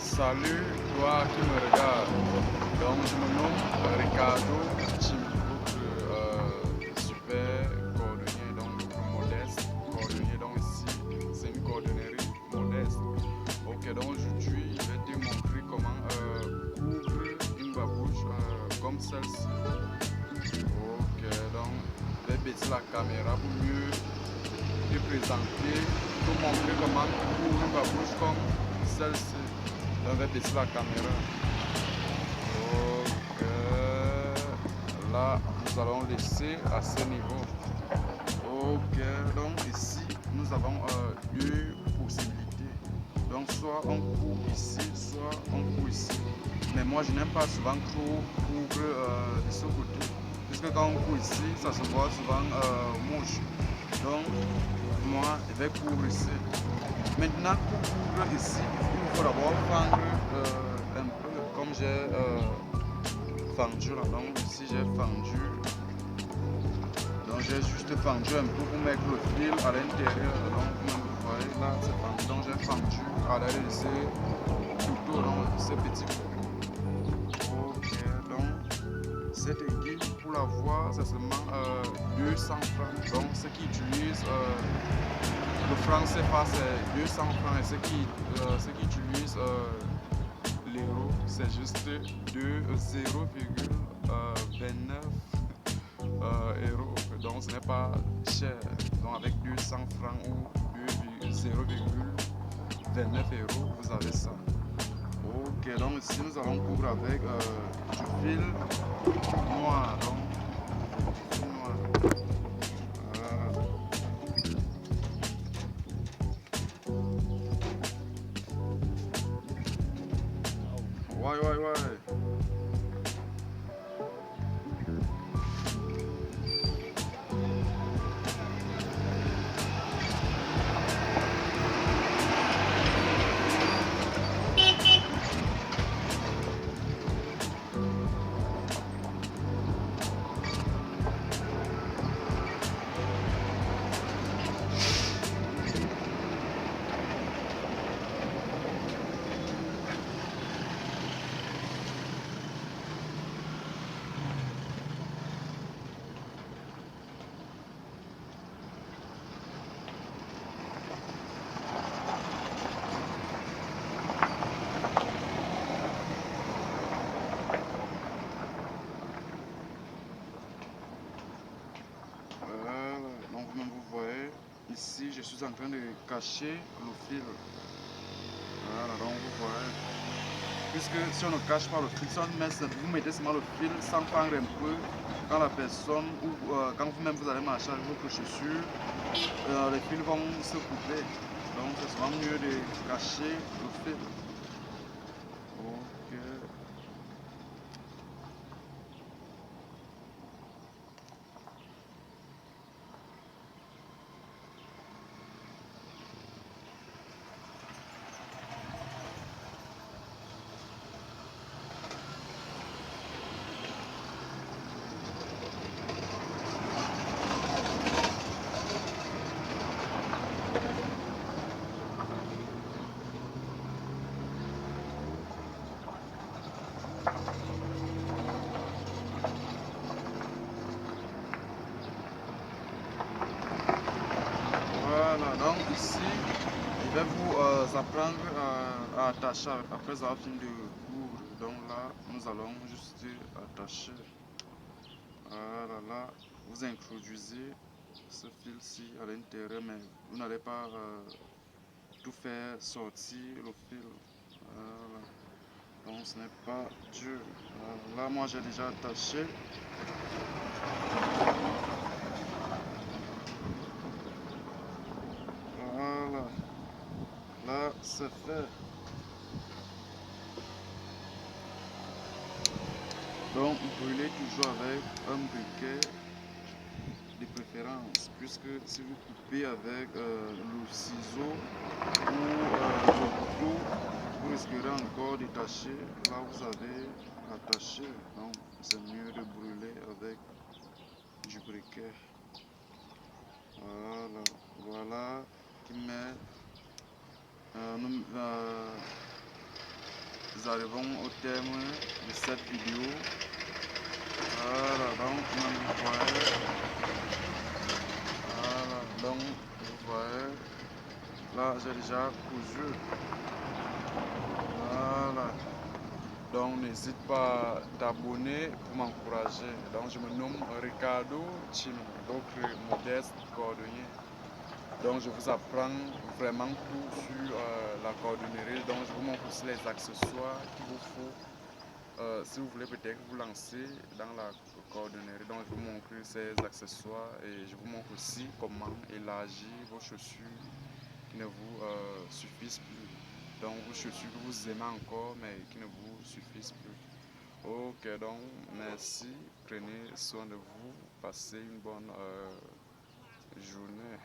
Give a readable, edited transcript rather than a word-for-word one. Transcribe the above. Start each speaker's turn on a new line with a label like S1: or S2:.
S1: Salut, toi qui me regardes. Donc, je me nomme Ricardo Chimbouk, super cordonnier, donc modeste, cordonnier. Donc, ici, c'est une cordonnerie modeste. Ok, donc aujourd'hui, je vais te montrer comment couvrir une babouche comme celle-ci. Ok, donc, je vais baisser la caméra pour mieux te présenter, te montrer comment couvrir une babouche comme celle-ci. Donc, je vais baisser la caméra. Ok, là nous allons laisser à ce niveau. Ok, donc ici nous avons deux possibilités. Donc soit on coupe ici, soit on coupe ici. Mais moi je n'aime pas souvent trop couvrir de ce côté. Puisque quand on coupe ici, ça se voit souvent mouche. Donc moi je vais couvrir ici. Maintenant pour couvrir ici, il faut d'abord fendre un peu comme j'ai fendu là. Donc ici j'ai fendu. Donc j'ai juste fendu un peu pour mettre le fil à l'intérieur. Donc comme vous voyez là c'est fendu. Donc j'ai fendu à l'arrière de ce couteau, donc ce petit couteau. Ok, donc cette aiguille pour la voir c'est seulement 200 francs. Donc ceux qui utilisent le franc CFA c'est 200 francs et ceux qui utilisent l'euro c'est juste 0,29 euros, donc ce n'est pas cher. Donc avec 200 francs ou 0,29 euros, vous avez ça. Ok, donc ici nous allons couvrir avec du fil noir. Donc, fil noir. Ouais, ouais, ouais. Donc comme vous voyez, ici je suis en train de cacher le fil. Voilà, donc vous voyez. Puisque si on ne cache pas le fil, si on met, vous mettez seulement le fil sans fendre un peu, quand la personne ou quand vous-même vous allez marcher avec votre chaussure, les fils vont se couper. Donc c'est souvent mieux de cacher le fil. Ok. Voilà, donc ici, je vais vous apprendre à attacher après avoir fini de coudre. Donc là, nous allons juste attacher. Voilà, là, vous introduisez ce fil-ci à l'intérieur, mais vous n'allez pas tout faire sortir le fil. Voilà. Donc ce n'est pas dur. Voilà. Là, moi j'ai déjà attaché. Voilà. Là, c'est fait. Donc, brûlez toujours avec un briquet de préférence, puisque si vous coupez avec le ciseau ou le couteau, vous risquerez encore de détacher là où vous avez attaché. Donc, c'est mieux de brûler avec du briquet. Voilà, voilà qui met nous arrivons au terme de cette vidéo. Voilà, donc vous voyez, voilà, donc vous voyez, là j'ai déjà cousu. Voilà, donc n'hésite pas à t'abonner pour m'encourager. Donc je me nomme Ricardo Chino, votre modeste cordonnier. Donc je vous apprends vraiment tout sur la cordonnerie. Donc je vous montre aussi les accessoires qu'il vous faut si vous voulez peut-être vous lancer dans la cordonnerie. Donc je vous montre ces accessoires et je vous montre aussi comment élargir vos chaussures qui ne vous suffisent plus. Donc vos chaussures que vous aimez encore mais qui ne vous suffisent plus. Ok, donc merci, prenez soin de vous, passez une bonne journée.